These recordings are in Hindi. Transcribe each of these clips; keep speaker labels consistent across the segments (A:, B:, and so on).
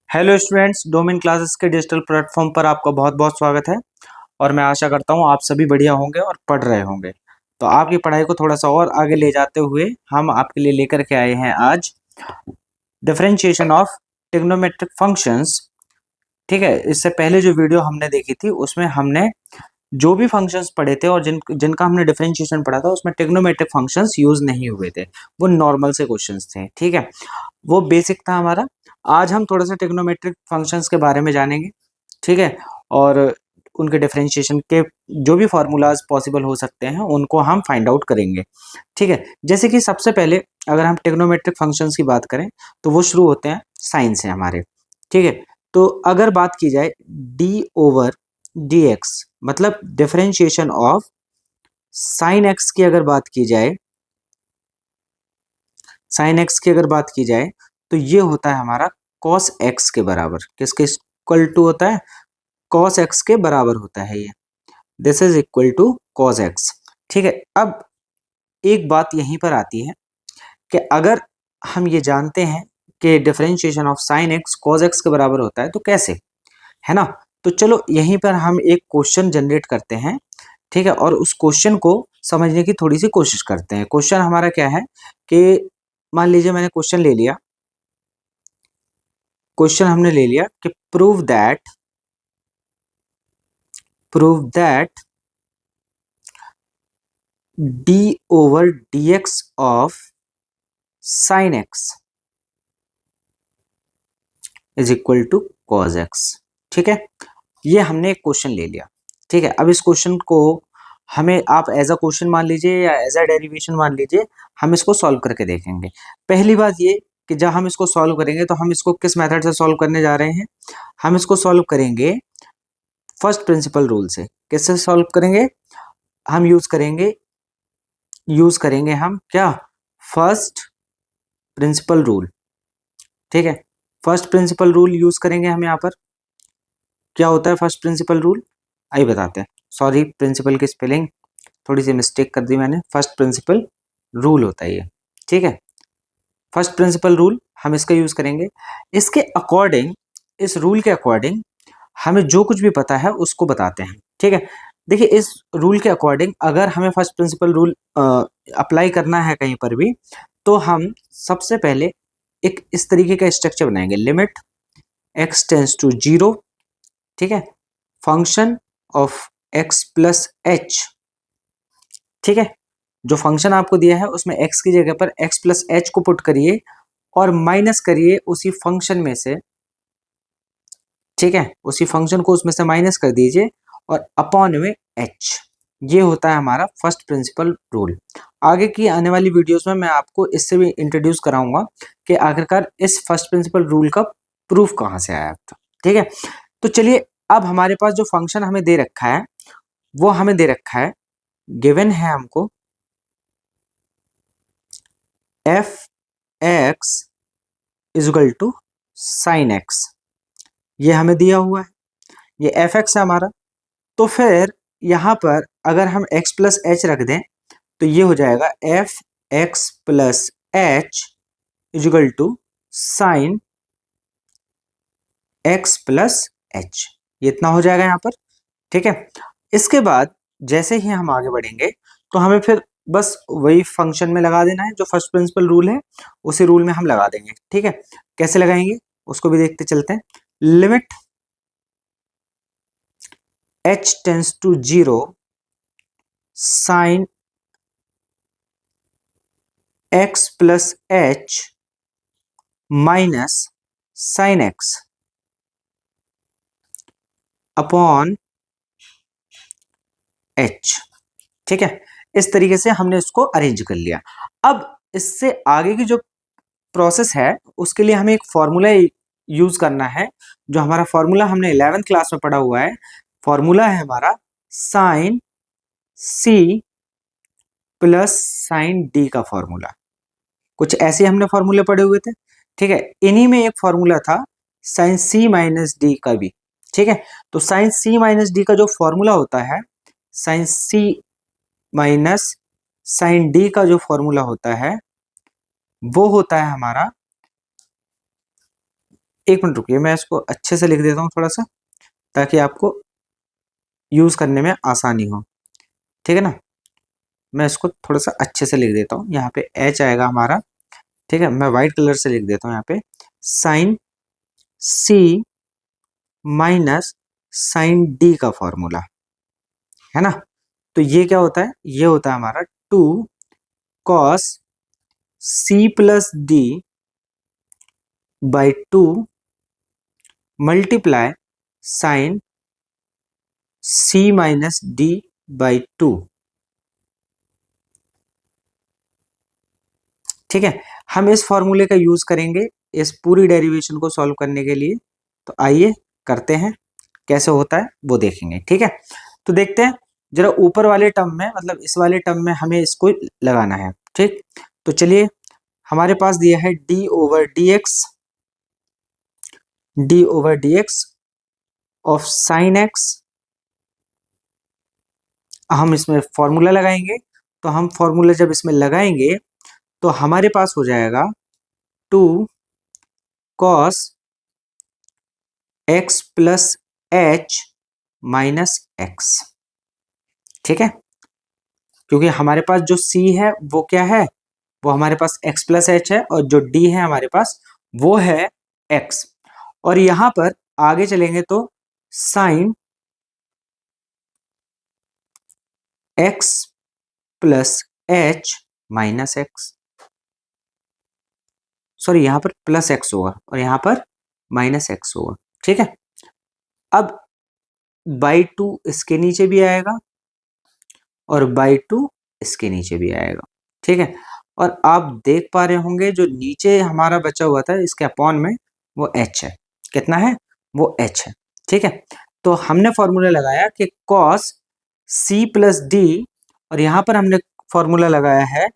A: हेलो स्टूडेंट्स, डोमेन क्लासेस के डिजिटल प्लेटफॉर्म पर आपका बहुत बहुत स्वागत है। और मैं आशा करता हूँ आप सभी बढ़िया होंगे और पढ़ रहे होंगे। तो आपकी पढ़ाई को थोड़ा सा और आगे ले जाते हुए हम आपके लिए लेकर के आए हैं आज डिफरेंशिएशन ऑफ ट्रिग्नोमेट्रिक फंक्शंस। ठीक है, इससे पहले जो वीडियो हमने देखी थी उसमें हमने जो भी फंक्शंस पढ़े थे और जिनका हमने डिफरेंशिएशन पढ़ा था उसमें ट्रिग्नोमेट्रिक फंक्शंस यूज नहीं हुए थे, वो नॉर्मल से क्वेश्चंस थे। ठीक है, वो बेसिक था हमारा। आज हम थोड़ा सा ट्रिग्नोमेट्रिक फंक्शंस के बारे में जानेंगे। ठीक है, और उनके डिफरेंशिएशन के जो भी फार्मूलाज पॉसिबल हो सकते हैं उनको हम फाइंड आउट करेंगे। ठीक है, जैसे कि सबसे पहले अगर हम ट्रिग्नोमेट्रिक फंक्शंस की बात करें तो वो शुरू होते हैं साइन से हमारे। ठीक है, तो अगर बात की जाए डी ओवर डी एक्स मतलब डिफरेंशिएशन ऑफ साइन एक्स की अगर बात की जाए, साइन एक्स की अगर बात की जाए तो ये होता है हमारा कॉस एक्स के बराबर। किसके इक्वल टू होता है? कॉस एक्स के बराबर होता है ये। This is equal to cos x. ठीक है, अब एक बात यहीं पर आती है कि अगर हम ये जानते हैं कि differentiation of sine x cos x के बराबर होता है तो कैसे, है ना? तो चलो यहीं पर हम एक क्वेश्चन जनरेट करते हैं। ठीक है, और उस क्वेश्चन को समझने की थोड़ी सी कोशिश करते हैं। क्वेश्चन हमारा क्या है कि मान लीजिए मैंने क्वेश्चन ले लिया, क्वेश्चन हमने ले लिया कि prove that d over D x of sine x is equal to cos x. ठीक है, ये हमने एक क्वेश्चन ले लिया। ठीक है, अब इस क्वेश्चन को हमें आप एज अ क्वेश्चन मान लीजिए या एज अ डेरिवेशन मान लीजिए, हम इसको सॉल्व करके देखेंगे। पहली बात ये कि जब हम इसको सॉल्व करेंगे तो हम इसको किस मेथड से सॉल्व करने जा रहे हैं? हम इसको सॉल्व करेंगे फर्स्ट प्रिंसिपल रूल से। किससे सॉल्व करेंगे? हम यूज करेंगे हम क्या? First principle rule. ठीक है, फर्स्ट प्रिंसिपल रूल यूज करेंगे हम यहाँ पर। क्या होता है फर्स्ट प्रिंसिपल रूल? आइए बताते हैं। सॉरी, प्रिंसिपल की स्पेलिंग थोड़ी सी मिस्टेक कर दी मैंने। फर्स्ट प्रिंसिपल रूल होता है ये। ठीक है, फर्स्ट प्रिंसिपल रूल हम इसका यूज करेंगे। इसके अकॉर्डिंग, इस रूल के अकॉर्डिंग हमें जो कुछ भी पता है उसको बताते हैं। ठीक है, देखिए इस रूल के अकॉर्डिंग अगर हमें फर्स्ट प्रिंसिपल रूल अप्लाई करना है कहीं पर भी, तो हम सबसे पहले एक इस तरीके का स्ट्रक्चर बनाएंगे। Limit x tends to zero. ठीक है, function of x plus h. ठीक है, जो फंक्शन आपको दिया है उसमें x की जगह पर x प्लस एच को पुट करिए और माइनस करिए उसी फंक्शन में से। ठीक है, उसी फंक्शन को उसमें से माइनस कर दीजिए और अपॉन में h। ये होता है हमारा फर्स्ट प्रिंसिपल रूल। आगे की आने वाली वीडियोस में मैं आपको इससे भी इंट्रोड्यूस कराऊंगा कि आखिरकार इस फर्स्ट प्रिंसिपल रूल का प्रूफ कहाँ से आया था। ठीक है, तो चलिए अब हमारे पास जो फंक्शन हमें दे रखा है वो हमें दे रखा है, गिवन है हमको f x is equal to sine x. ये हमें दिया हुआ है, ये एफ एक्स है हमारा। तो फिर यहाँ पर अगर हम x प्लस एच रख दें तो ये हो जाएगा f x plus h is equal to sine x plus h. ये इतना हो जाएगा यहाँ पर। ठीक है, इसके बाद जैसे ही हम आगे बढ़ेंगे तो हमें फिर बस वही फंक्शन में लगा देना है, जो फर्स्ट प्रिंसिपल रूल है उसी रूल में हम लगा देंगे। ठीक है, कैसे लगाएंगे उसको भी देखते चलते हैं। Limit h tends to zero sine x plus h minus sine x upon h. ठीक है, इस तरीके से हमने इसको अरेंज कर लिया। अब इससे आगे की जो प्रोसेस है उसके लिए हमें एक फॉर्मूला यूज करना है। जो हमारा फॉर्मूला हमने 11th क्लास में पढ़ा हुआ है, फॉर्मूला है हमारा sine c plus sine d का फॉर्मूला। कुछ ऐसे हमने फॉर्मूले पढ़े हुए थे। ठीक है, इन्हीं में एक फॉर्मूला था साइन सी माइनस डी का भी। ठीक है, तो साइन सी माइनस डी का जो फॉर्मूला होता है, sign c minus sign d का जो फॉर्मूला होता है वो होता है हमारा एक मिनट रुकिए, मैं इसको अच्छे से लिख देता हूँ थोड़ा सा, ताकि आपको यूज करने में आसानी हो। ठीक है ना, मैं इसको थोड़ा सा अच्छे से लिख देता हूँ। यहाँ पे एच आएगा हमारा, ठीक है, मैं व्हाइट कलर से लिख देता हूँ यहाँ पे, sign c minus sign d का फॉर्मूला, है ना। तो ये क्या होता है, ये होता है हमारा 2 cos c plus d by 2 multiply sine c minus d by 2। ठीक है, हम इस फॉर्मूले का यूज करेंगे इस पूरी डेरिवेशन को सॉल्व करने के लिए। तो आइए करते हैं, कैसे होता है वो देखेंगे। ठीक है, तो देखते हैं जरा ऊपर वाले टर्म में, मतलब इस वाले टर्म में हमें इसको लगाना है। ठीक, तो चलिए, हमारे पास दिया है D over D x of sine x. हम इसमें फॉर्मूला लगाएंगे, तो हम फॉर्मूला जब इसमें लगाएंगे तो हमारे पास हो जाएगा 2 cos x plus h minus x. ठीक है, क्योंकि हमारे पास जो c है वो क्या है, वो हमारे पास x प्लस एच है, और जो d है हमारे पास वो है x। और यहां पर आगे चलेंगे तो sine x plus h minus x, sorry यहाँ पर प्लस एक्स होगा और यहाँ पर माइनस एक्स होगा। ठीक है, अब बाई 2 इसके नीचे भी आएगा और बाई 2 इसके नीचे भी आएगा। ठीक है, और आप देख पा रहे होंगे जो नीचे हमारा बचा हुआ था इसके अपॉन में, वो h है। कितना है, वो h है। ठीक है, तो हमने फॉर्मूला लगाया कि cos c प्लस डी, और यहां पर हमने फॉर्मूला लगाया है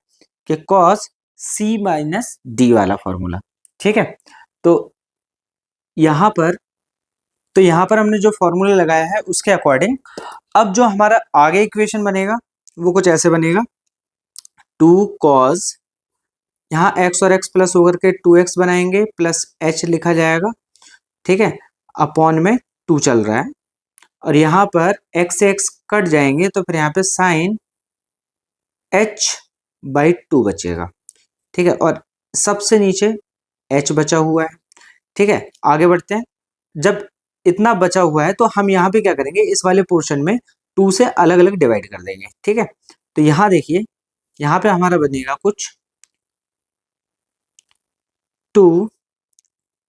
A: कि cos c माइनस डी वाला फॉर्मूला। ठीक है, तो यहां पर हमने जो फॉर्मूला लगाया है उसके अकॉर्डिंग अब जो हमारा आगे इक्वेशन बनेगा वो कुछ ऐसे बनेगा, 2 cos, यहाँ x और x प्लस होकर के 2x बनाएंगे, प्लस h लिखा जाएगा। ठीक है, अपॉन में 2 चल रहा है, और यहाँ पर x से x कट जाएंगे तो फिर यहाँ पे साइन h बाई 2 बचेगा। ठीक है, और सबसे नीचे h बचा हुआ है। ठीक है, आगे बढ़ते हैं। जब इतना बचा हुआ है तो हम यहाँ पे क्या करेंगे, इस वाले पोर्शन में 2 से अलग अलग डिवाइड कर देंगे। ठीक है, तो यहाँ देखिए, यहाँ पे हमारा बनेगा कुछ 2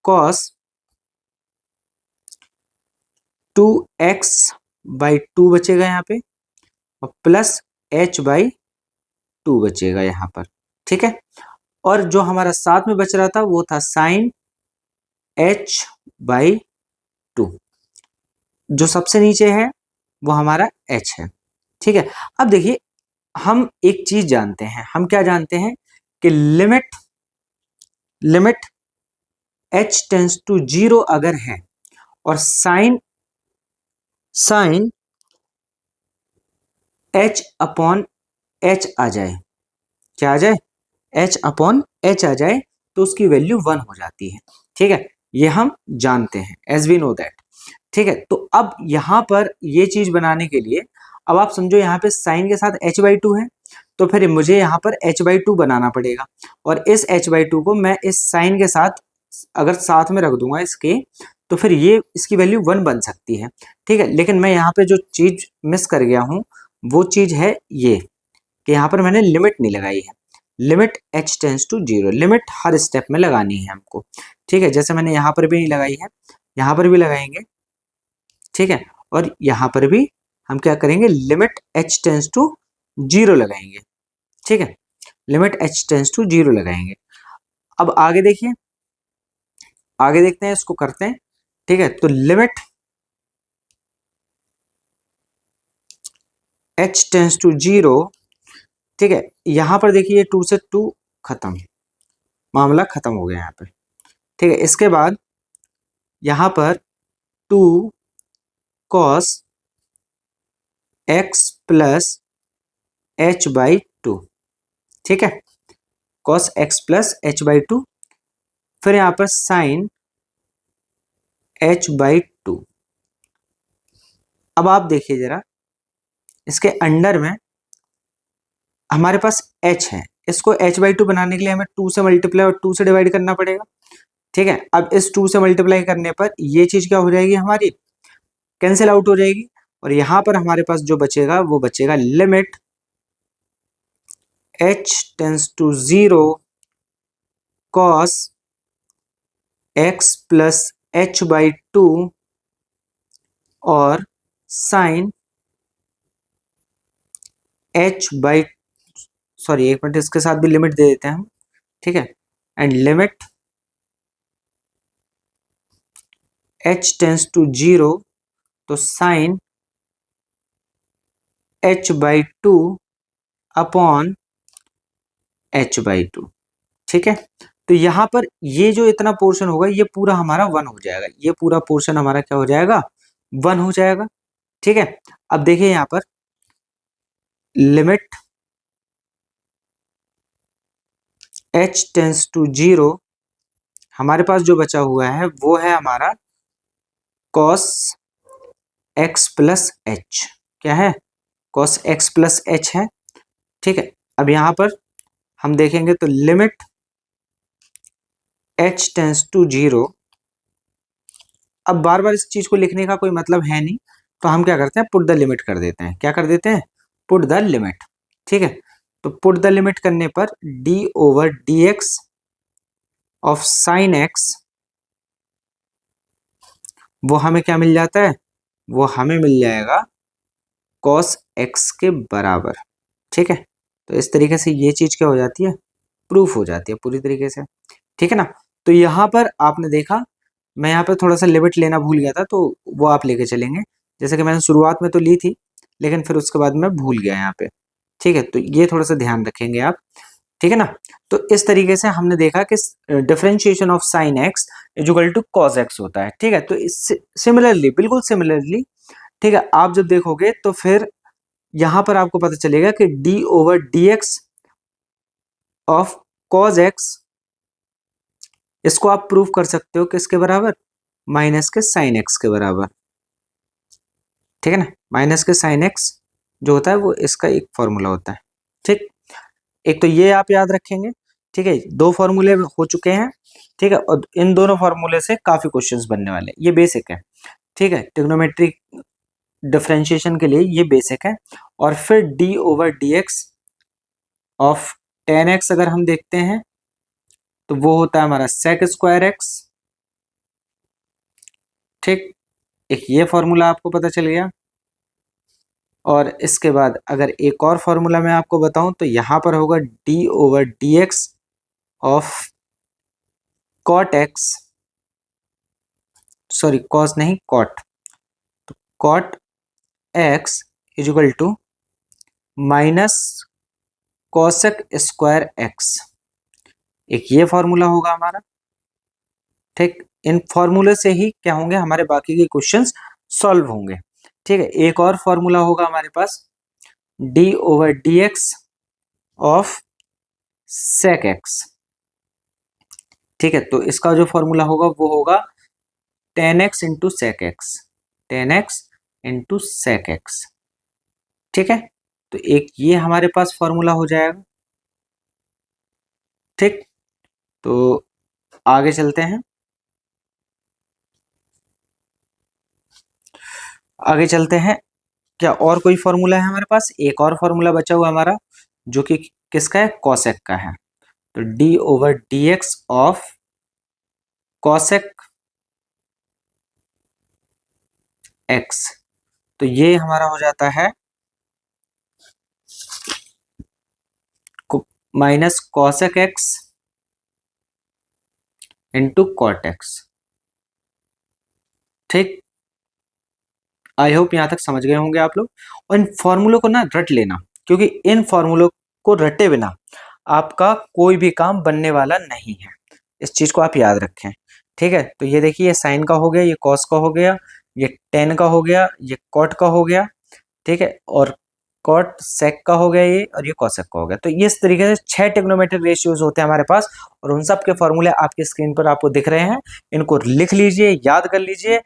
A: cos 2x बाई 2 बचेगा यहाँ पे, और प्लस h बाई 2 बचेगा यहाँ पर। ठीक है, और जो हमारा साथ में बच रहा था वो था साइन h बाई 2, जो सबसे नीचे है वो हमारा h है। ठीक है, अब देखिए, हम एक चीज जानते हैं, हम क्या जानते हैं कि लिमिट h टेंस टू 0 अगर है और साइन h अपॉन h आ जाए, क्या आ जाए, h अपॉन h आ जाए, तो उसकी वैल्यू 1 हो जाती है। ठीक है, ये हम जानते हैं, एज वी नो दैट। ठीक है, तो अब यहां पर ये चीज बनाने के लिए, अब आप समझो यहाँ पे साइन के साथ h बाई 2 है, तो फिर मुझे यहाँ पर h बाई 2 बनाना पड़ेगा, और इस h बाई 2 को मैं इस साइन के साथ अगर साथ में रख दूंगा इसके, तो फिर ये इसकी वैल्यू 1 बन सकती है। ठीक है, लेकिन मैं यहाँ पे जो चीज मिस कर गया हूँ वो चीज है ये, कि यहाँ पर मैंने लिमिट नहीं लगाई है। Limit h tends to 0, limit हर स्टेप में लगानी है हमको। ठीक है, जैसे मैंने यहाँ पर भी नहीं लगाई है, यहाँ पर भी लगाएंगे। ठीक है, और यहाँ पर भी हम क्या करेंगे, लिमिट h टेंस टू 0 लगाएंगे। ठीक है, लिमिट h टेंस टू 0 लगाएंगे। अब आगे देखिए, आगे देखते हैं, इसको करते हैं। ठीक है, तो लिमिट h टेंस टू 0। ठीक है, यहां पर देखिए 2 से 2 खत्म, मामला खत्म हो गया यहाँ पे। ठीक है, इसके बाद यहां पर 2 cos x plus h by 2। ठीक है, cos x plus h by 2, फिर यहाँ पर साइन h/2। अब आप देखिए जरा, इसके अंडर में हमारे पास h है, इसको h/2 बनाने के लिए हमें 2 से मल्टीप्लाई और 2 से डिवाइड करना पड़ेगा। ठीक है, अब इस 2 से मल्टीप्लाई करने पर ये चीज क्या हो जाएगी, हमारी कैंसिल आउट हो जाएगी, और यहां पर हमारे पास जो बचेगा वो बचेगा limit h tends to 0 cos x plus h/2 और साइन सॉरी एक मिनट, इसके साथ भी लिमिट दे देते हैं हम। ठीक है, and limit h tends to 0 तो साइन h/2 अपॉन h/2। ठीक है, तो यहां पर ये जो इतना पोर्शन होगा ये पूरा हमारा 1 हो जाएगा, ये पूरा पोर्शन हमारा क्या हो जाएगा, 1 हो जाएगा। ठीक है, अब देखिए यहां पर लिमिट h टेंस टू 0, हमारे पास जो बचा हुआ है वो है हमारा cos x प्लस h। क्या है, cos x प्लस h है। ठीक है, अब यहां पर हम देखेंगे तो लिमिट h टेंस टू 0, अब बार बार इस चीज को लिखने का कोई मतलब है नहीं, तो हम क्या करते हैं, पुट द लिमिट कर देते हैं। क्या कर देते हैं, पुट द लिमिट। ठीक है, तो पुट द लिमिट करने पर d/dx ऑफ साइन x, वो हमें क्या मिल जाता है, वो हमें मिल जाएगा cos x के बराबर। ठीक है, तो इस तरीके से ये चीज क्या हो जाती है, प्रूफ हो जाती है पूरी तरीके से। ठीक है ना, तो यहां पर आपने देखा, मैं यहाँ पे थोड़ा सा लिमिट लेना भूल गया था, तो वो आप लेके चलेंगे। जैसे कि मैंने शुरुआत में तो ली थी, लेकिन फिर उसके बाद मैं भूल गया यहाँ पे। ठीक है, तो ये थोड़ा सा ध्यान रखेंगे आप। ठीक है ना, तो इस तरीके से हमने देखा कि differentiation of sine x equal to cos x होता है। ठीक है, तो इससे सिमिलरली, बिल्कुल सिमिलरली, ठीक है, आप जब देखोगे तो फिर यहां पर आपको पता चलेगा कि d/dx ऑफ कॉस एक्स, इसको आप प्रूव कर सकते हो किसके बराबर, माइनस के साइन एक्स के बराबर। ठीक है ना, माइनस के साइन एक्स जो होता है वो इसका एक फॉर्मूला होता है। ठीक, एक तो ये आप याद रखेंगे। ठीक है, 2 फॉर्मूले हो चुके हैं। ठीक है, और इन दोनों फॉर्मूले से काफी क्वेश्चंस बनने वाले हैं, ये बेसिक है। ठीक है, ट्रिग्नोमेट्रिक डिफरेंशिएशन के लिए ये बेसिक है। और फिर d/dx ऑफ tan x अगर हम देखते हैं तो वो होता है हमारा sec स्क्वायर x। ठीक, एक ये फॉर्मूला आपको पता चल गया। और इसके बाद अगर एक और फॉर्मूला मैं आपको बताऊं तो यहां पर होगा d/dx of cot x, sorry cos नहीं cot, तो cot x equal to minus cosec square x, एक ये फॉर्मूला होगा हमारा। ठीक, इन फॉर्मूले से ही क्या होंगे, हमारे बाकी के क्वेश्चंस सॉल्व होंगे। ठीक है, एक और फॉर्मूला होगा हमारे पास d/dx ऑफ sec x। ठीक है, तो इसका जो फॉर्मूला होगा वो होगा tan x into sec x, tan x into sec x। ठीक है, तो एक ये हमारे पास फॉर्मूला हो जाएगा। ठीक, तो आगे चलते हैं। आगे चलते हैं, क्या और कोई फॉर्मूला है हमारे पास, एक और फॉर्मूला बचा हुआ हमारा जो कि किसका है, cosec का है। तो d/dx ऑफ cosec x, तो ये हमारा हो जाता है minus cosec x into cot x। ठीक, आई होप यहां तक समझ गए होंगे आप लोग। और इन फॉर्मूलों को ना रट लेना, क्योंकि इन फॉर्मूलों को रटे बिना आपका कोई भी काम बनने वाला नहीं है, इस चीज को आप याद रखें। ठीक है, तो ये देखिए, ये साइन का हो गया, ये कॉस का हो गया, ये टेन का हो गया, ये कॉट का हो गया। ठीक है, और कॉट सेक का हो गया ये, और ये कॉसेक का हो गया। तो ये इस तरीके से 6 ट्रिग्नोमेट्रिक रेशियोज होते हैं हमारे पास, और उन सब के फॉर्मूले आपकी स्क्रीन पर आपको दिख रहे हैं। इनको लिख लीजिए, याद कर लीजिए,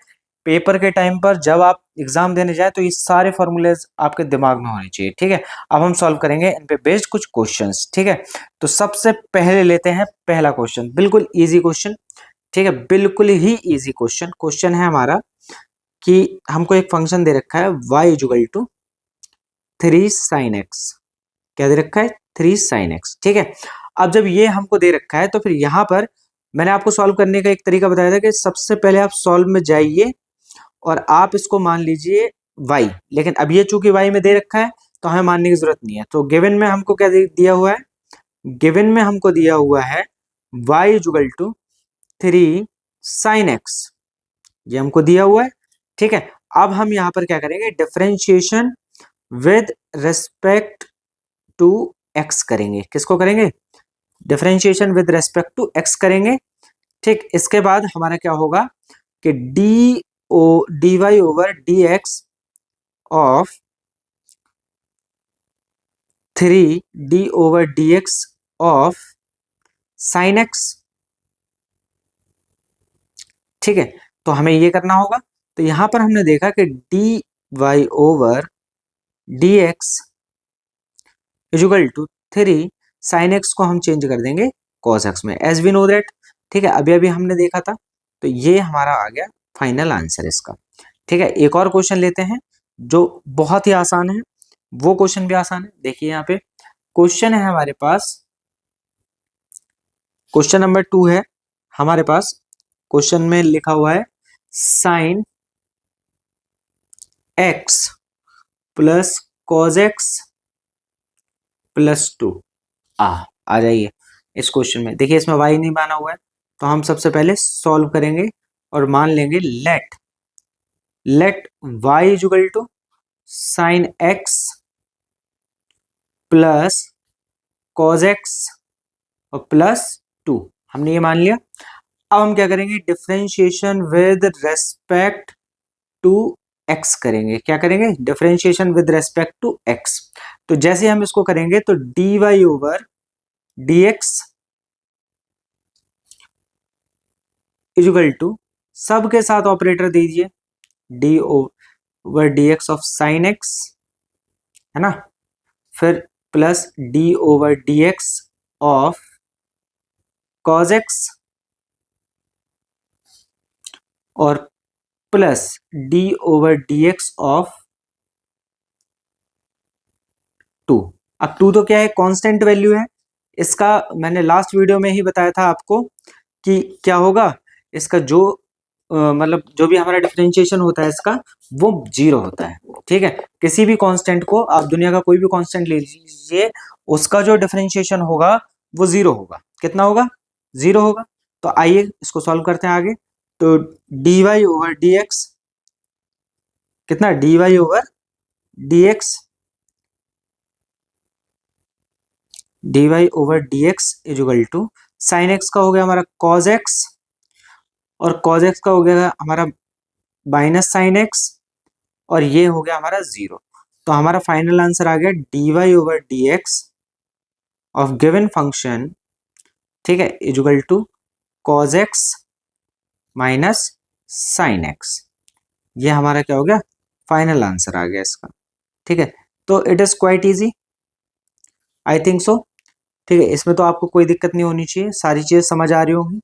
A: पेपर के टाइम पर जब आप एग्जाम देने जाए तो ये सारे फॉर्मूलेज आपके दिमाग में होने चाहिए, ठीक है। अब हम सॉल्व करेंगे इन पे बेस्ड कुछ क्वेश्चंस, ठीक है। तो सबसे पहले लेते हैं पहला क्वेश्चन, बिल्कुल इजी क्वेश्चन, ठीक है, बिल्कुल ही इजी क्वेश्चन। क्वेश्चन है हमारा कि हमको एक फंक्शन दे रखा है y = 3 sin x। क्या दे रखा है? 3 sin x, ठीक है। अब जब ये हमको दे रखा है तो फिर यहाँ पर मैंने आपको सॉल्व करने का एक तरीका बताया था कि सबसे पहले आप सॉल्व में जाइए और आप इसको मान लीजिए y, लेकिन अब ये चूंकि y में दे रखा है तो हमें मानने की जरूरत नहीं है। तो गिवन में हमको क्या दिया हुआ है? गिवन में हमको दिया हुआ है y = 3 sin x, ये हमको दिया हुआ है, ठीक है। अब हम यहाँ पर क्या करेंगे? Differentiation with respect to x करेंगे। किसको करेंगे? Differentiation with respect to x करेंगे, ठीक। इसके बाद हमारा क्या होगा कि dy/dx of 3d/dx of sin x, ठीक है। तो हमें ये करना होगा। तो यहां पर हमने देखा कि dy/dx = 3 sin x को हम चेंज कर देंगे cos x में, एज वी नो दैट, ठीक है। अभी अभी हमने देखा था। तो ये हमारा आ गया फाइनल आंसर इसका, ठीक है। एक और क्वेश्चन लेते हैं जो बहुत ही आसान है, वो क्वेश्चन भी आसान है। देखिए यहाँ पे क्वेश्चन है हमारे पास, क्वेश्चन नंबर 2 है हमारे पास। क्वेश्चन में लिखा हुआ है sin x + cos x + 2। आ जाइए इस क्वेश्चन में। देखिए इसमें y नहीं माना हुआ है, तो हम सबसे पहले सॉल्व करेंगे और मान लेंगे late y = sin x + cos x और +2, हमने ये मान लिया। अब हम क्या करेंगे? Differentiation with respect to x करेंगे। क्या करेंगे? Differentiation with respect to x। तो जैसे हम इसको करेंगे तो dy/dx = सब के साथ ऑपरेटर दीजिए, d/dx ऑफ sin x, है ना, फिर plus d/dx of cos x और प्लस d/dx ऑफ 2। अब 2 तो क्या है? कांस्टेंट वैल्यू है इसका। मैंने लास्ट वीडियो में ही बताया था आपको कि क्या होगा इसका, जो मतलब जो भी हमारा डिफरेंशिएशन होता है इसका, वो 0 होता है, ठीक है। किसी भी कांस्टेंट को आप दुनिया का कोई भी कांस्टेंट ले लीजिए, उसका जो डिफरेंशिएशन होगा वो 0 होगा। कितना होगा? 0 होगा। तो आइए इसको सॉल्व करते हैं आगे। तो dy/dx कितना? dy/dx = sin x का हो गया हमारा cos x, और cos x का हो गया हमारा -sin x, और ये हो गया हमारा 0। तो हमारा फाइनल आंसर आ गया dy/dx ऑफ गिवन फंक्शन, ठीक है, = cos x - sin x। ये हमारा क्या हो गया? फाइनल आंसर आ गया इसका, ठीक है। तो it is quite easy, I think so, ठीक है। इसमें तो आपको कोई दिक्कत नहीं होनी चाहिए, सारी चीजें समझ आ रही होंगी,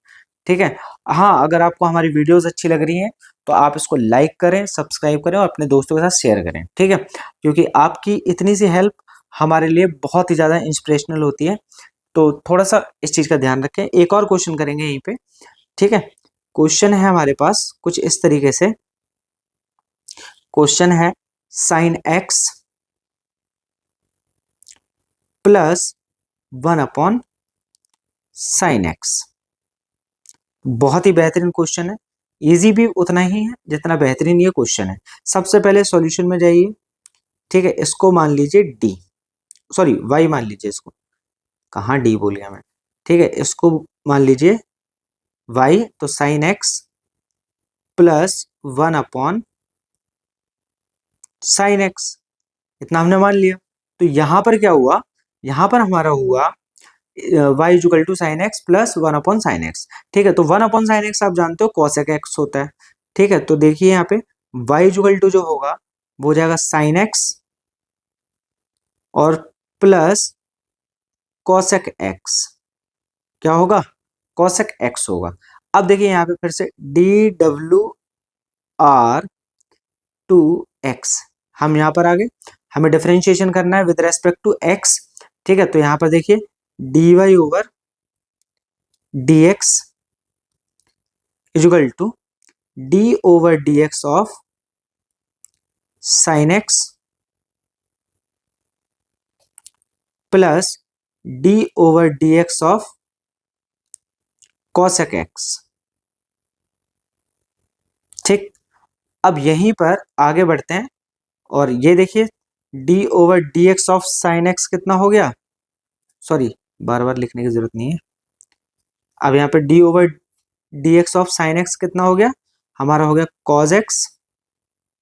A: ठीक है। हाँ, अगर आपको हमारी वीडियोस अच्छी लग रही हैं तो आप इसको लाइक करें, सब्सक्राइब करें और अपने दोस्तों के साथ शेयर करें, ठीक है, क्योंकि आपकी इतनी सी हेल्प हमारे लिए बहुत ही ज़्यादा इंस्पिरेशनल होती है। तो थोड़ा सा इस चीज़ का ध्यान रखें। एक और क्वेश्चन करेंगे यहीं पे, ठीक है। क्वेश्चन है हमारे पास कुछ इस तरीके से। क्वेश्चन है sin x + 1/sin x। बहुत ही बेहतरीन क्वेश्चन है, इजी भी उतना ही है जितना बेहतरीन ये क्वेश्चन है। सबसे पहले सॉल्यूशन में जाइए, ठीक है। इसको मान लीजिए d, सॉरी y मान लीजिए, इसको कहाँ d बोल गया मैं, ठीक है। इसको मान लीजिए y, तो sin x + 1/sin x, इतना हमने मान लिया। तो यहाँ पर क्या हुआ, यहाँ पर हमारा हुआ y equal to sine x plus 1/sin x। ठीक है, तो 1/sin x आप जानते हो cosec x होता है। ठीक है, तो देखिए यहाँ पे y इक्वल टू जो होगा वो हो जाएगा साइन एक्स और प्लस cosec x। क्या होगा, cosec x होगा। अब देखिए यहाँ पे फिर से डी डब्ल्यू आर टू एक्स, हम यहाँ पर आ गए, हमें डिफरेंशिएशन करना है विद रेस्पेक्ट टू x। ठीक है, तो यहाँ पर देखिए d Y over D x equal to d over D x of sine x plus d over D x of cosec x। ठीक, अब यहीं पर आगे बढ़ते हैं और ये देखिए D over D x of sine x कितना हो गया, सॉरी बार बार लिखने की जरूरत नहीं है। अब यहाँ पे D over D x of sine x कितना हो गया, हमारा हो गया cos x।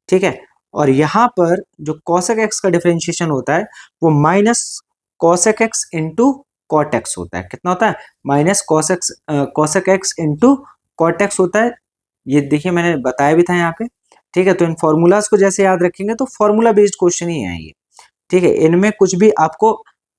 A: ठीक है, और यहाँ पर जो cosec x का डिफरेंशिएशन होता है वो minus cosec x into cot x होता है। कितना होता है, minus cosec x into cot x होता है। ये देखिए मैंने बताया भी था यहाँ पे। ठीक है, तो इन फॉर्मूलाज को जैसे याद रखेंगे तो फॉर्मूला बेस्ड क्वेश्चन ही है ये। ठीक है, इनमें कुछ भी आपको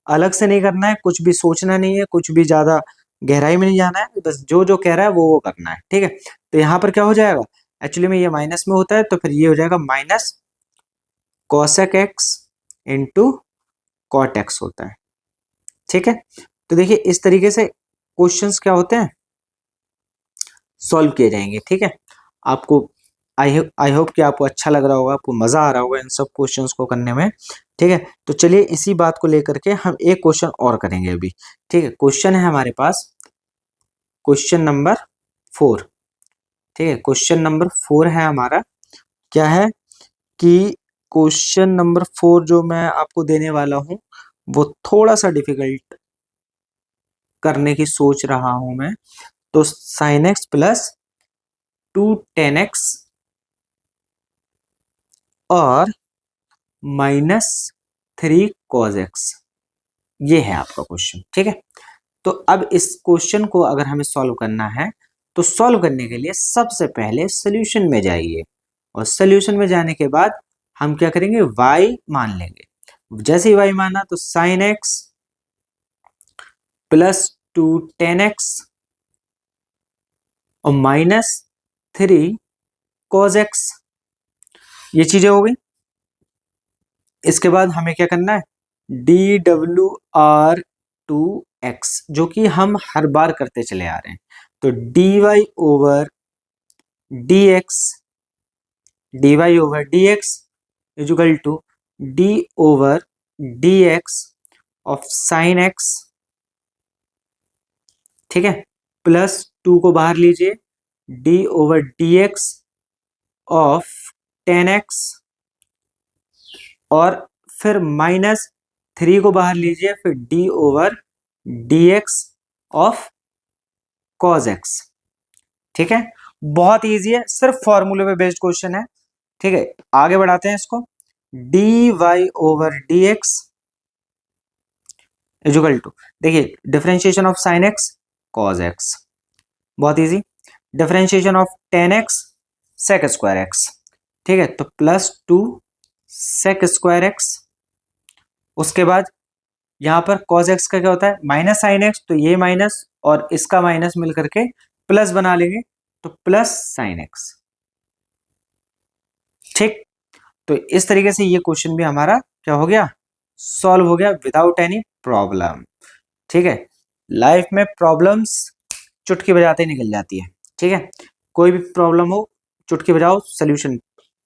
A: अलग से नहीं करना है, कुछ भी सोचना नहीं है, कुछ भी ज्यादा गहराई में नहीं जाना है, बस जो जो कह रहा है वो करना है। ठीक है, तो यहाँ पर क्या हो जाएगा, एक्चुअली में ये माइनस में होता है तो फिर ये हो जाएगा minus cosec x into cot x होता है। ठीक है, तो देखिए इस तरीके से क्वेश्चंस क्या होते हैं, सॉल्व किए जाएंगे। ठीक है, आपको आई होप कि आपको अच्छा लग रहा होगा, आपको मजा आ रहा होगा इन सब क्वेश्चंस को करने में। ठीक है, तो चलिए इसी बात को लेकर के हम एक क्वेश्चन और करेंगे अभी। ठीक है, क्वेश्चन है हमारे पास क्वेश्चन नंबर 4। ठीक है, क्वेश्चन नंबर 4 है हमारा, क्या है कि क्वेश्चन नंबर 4 जो मैं आपको देने वाला हूं वो थोड़ा सा डिफिकल्ट करने की सोच रहा हूं मैं। तो sign x plus 2 tan x और -3 cos x, ये है आपका क्वेश्चन। ठीक है, तो अब इस क्वेश्चन को अगर हमें सॉल्व करना है तो सॉल्व करने के लिए सबसे पहले सॉल्यूशन में जाइए और सॉल्यूशन में जाने के बाद हम क्या करेंगे, y मान लेंगे। जैसे ही y माना तो sign x plus 2 tan x और -3 cos x, ये चीजें हो गई। इसके बाद हमें क्या करना है, डी डब्ल्यू आर टू एक्स, जो कि हम हर बार करते चले आ रहे हैं। तो d Y over D x, d Y over D x equal to d over D x of sine x. ठीक है, प्लस 2 को बाहर लीजिए, d over D x of tan x और फिर -3 को बाहर लीजिए, फिर d over D x of cos x. ठीक है, बहुत इजी है, सिर्फ फॉर्मूले पे बेस्ड क्वेश्चन है। ठीक है, आगे बढ़ाते हैं इसको, D Y over D x equal to, देखिए differentiation of sine X cos X, बहुत easy. Differentiation of tan X sec square X. ठीक है, तो +2 सेक स्क्वायर एक्स। उसके बाद यहाँ पर cos x का क्या होता है, माइनस साइन एक्स, तो ये माइनस और इसका माइनस मिल करके प्लस बना लेंगे, तो प्लस साइन एक्स। ठीक, तो इस तरीके से ये क्वेश्चन भी हमारा क्या हो गया, सॉल्व हो गया विदाउट एनी प्रॉब्लम। ठीक है, लाइफ में प्रॉब्लम्स चुटकी बजाते ही निकल जाती है। ठीक है, कोई भी प्रॉब्लम हो चुटकी बजाओ, सोल्यूशन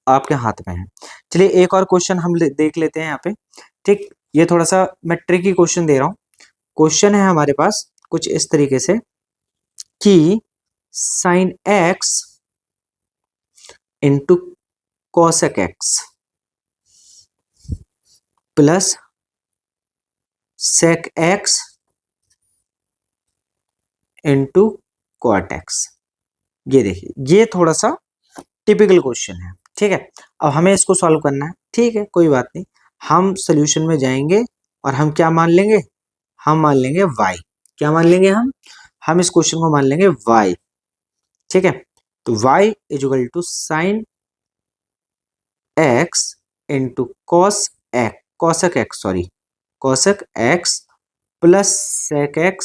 A: आपके हाथ में है। चलिए एक और क्वेश्चन हम देख लेते हैं यहाँ पे। ठीक, ये थोड़ा सा मैं ट्रिकी क्वेश्चन दे रहा हूँ। क्वेश्चन है हमारे पास कुछ इस तरीके से कि sine x into cosec x plus sec x into cot x. ये देखिए, ये थोड़ा सा टिपिकल क्वेश्चन है। ठीक है, अब हमें इसको सॉल्व करना है। ठीक है, कोई बात नहीं, हम सोल्यूशन में जाएंगे और हम क्या मान लेंगे, हम मान लेंगे y। क्या मान लेंगे हम इस क्वेश्चन को मान लेंगे y। ठीक है, तो y is equal to sine x into cosec x plus sec x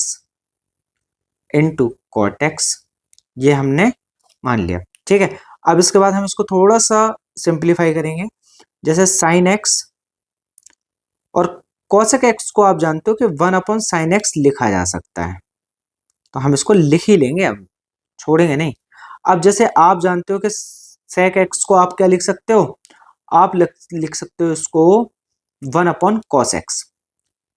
A: into cot x, ये हमने मान लिया। ठीक है, अब इसके बाद हम इसको थोड़ा सा सिंप्लीफाई करेंगे। जैसे साइन x और कॉसेक x को आप जानते हो कि 1/sin x लिखा जा सकता है, तो हम इसको लिख ही लेंगे, अब छोड़ेंगे नहीं। अब जैसे आप जानते हो कि सेक x को आप क्या लिख सकते हो, आप लिख सकते हो इसको 1/cos x।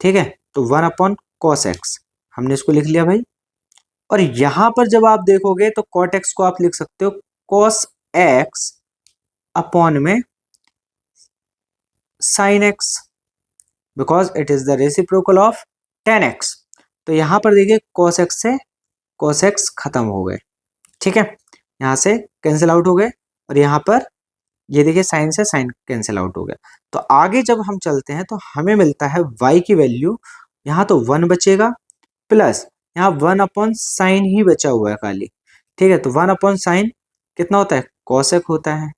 A: ठीक है, तो 1/cos x हमने इसको लिख लिया भाई। और यहां पर जब आप देखोगे तो cot x को आप लिख सकते हो cos x अपॉन में sin x, because it is the reciprocal of tan x। तो यहां पर देखिए cos x से cos x खत्म हो गए। ठीक है, यहां से कैंसिल आउट हो गए, और यहां पर ये देखिए साइन से साइन कैंसिल आउट हो गया। तो आगे जब हम चलते हैं तो हमें मिलता है y की वैल्यू, यहाँ तो 1 बचेगा, प्लस यहाँ 1/sin ही बचा हुआ है खाली। ठीक है, तो 1/sin कितना होता है, cosec होता है,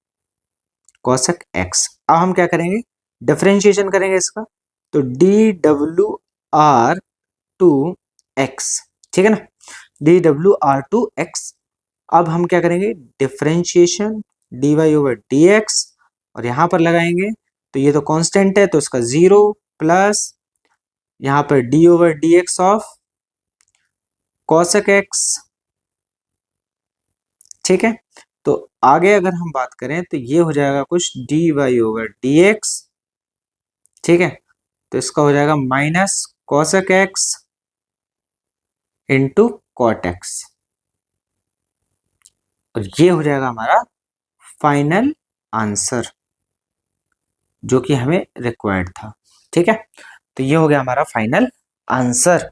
A: cosec x। अब हम क्या करेंगे, डिफरेंशिएशन करेंगे इसका, तो dwr2x। ठीक है ना, dwr2x। अब हम क्या करेंगे, डिफरेंशिएशन dy/dx, और यहां पर लगाएंगे तो ये तो कांस्टेंट है तो इसका 0 प्लस यहां पर d/dx ऑफ cosec x। ठीक है, तो आगे अगर हम बात करें तो ये हो जाएगा कुछ dy/dx। ठीक है, तो इसका हो जाएगा minus cosec x into cot x, और ये हो जाएगा हमारा फाइनल आंसर जो कि हमें रिक्वायर्ड था। ठीक है, तो ये हो गया हमारा फाइनल आंसर।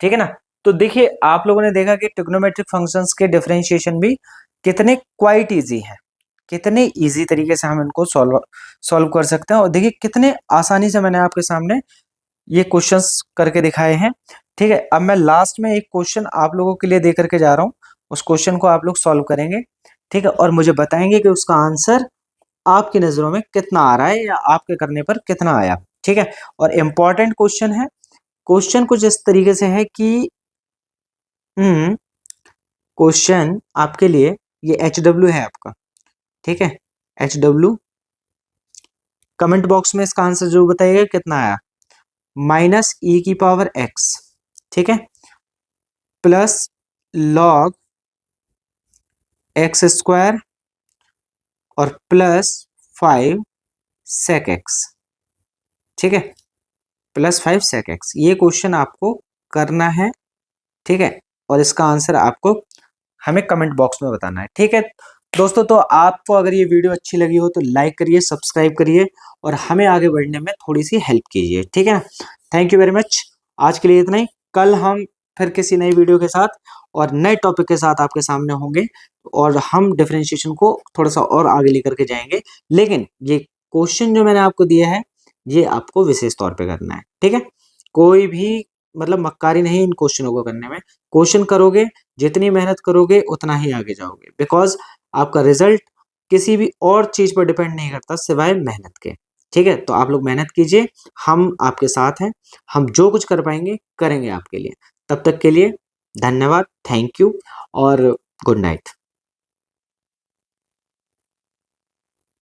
A: ठीक है ना, तो देखिए आप लोगों ने देखा कि ट्रिग्नोमेट्रिक फंक्शंस के डिफरेंशिएशन भी कितने क्वाइट इजी हैं, कितने इजी तरीके से हम इनको सॉल्व कर सकते हैं। और देखिए कितने आसानी से मैंने आपके सामने ये क्वेश्चंस करके दिखाए हैं। ठीक है, अब मैं लास्ट में एक क्वेश्चन आप लोगों के लिए दे करके जा रहा हूँ, उस क्वेश्चन को आप लोग सॉल्व करेंगे। ठीक है, और मुझे बताएंगे कि उसका आंसर आपकी नजरों में कितना आ रहा है या आपके करने पर कितना आया। ठीक है, और इम्पॉर्टेंट क्वेश्चन है। क्वेश्चन कुछ इस तरीके से है कि क्वेश्चन आपके लिए ये HW है आपका। ठीक है, HW कमेंट बॉक्स में इसका आंसर जरूर बताइएगा कितना आया। -e⁻x, ठीक है, प्लस log x² और प्लस 5 sec x। ठीक है, प्लस 5 sec x, ये क्वेश्चन आपको करना है। ठीक है, और इसका आंसर आपको हमें कमेंट बॉक्स में बताना है। ठीक है दोस्तों, तो आपको अगर ये वीडियो अच्छी लगी हो तो लाइक करिए, सब्सक्राइब करिए और हमें आगे बढ़ने में थोड़ी सी हेल्प कीजिए। ठीक है ना, थैंक यू वेरी मच। आज के लिए इतना ही, कल हम फिर किसी नई वीडियो के साथ और नए टॉपिक के साथ आपके सामने होंगे और हम डिफरेंशिएशन को थोड़ा सा और आगे लेकर के जाएंगे। लेकिन ये क्वेश्चन जो मैंने आपको दिया है ये आपको विशेष तौर पे करना है। ठीक है, कोई भी मतलब मक्कारी नहीं इन क्वेश्चनों को करने में। क्वेश्चन करोगे, जितनी मेहनत करोगे उतना ही आगे जाओगे, बिकॉज आपका रिजल्ट किसी भी और चीज पर डिपेंड नहीं करता सिवाय मेहनत के। ठीक है, तो आप लोग मेहनत कीजिए, हम आपके साथ हैं, हम जो कुछ कर पाएंगे करेंगे आपके लिए। तब तक के लिए धन्यवाद, थैंक यू और गुड नाइट।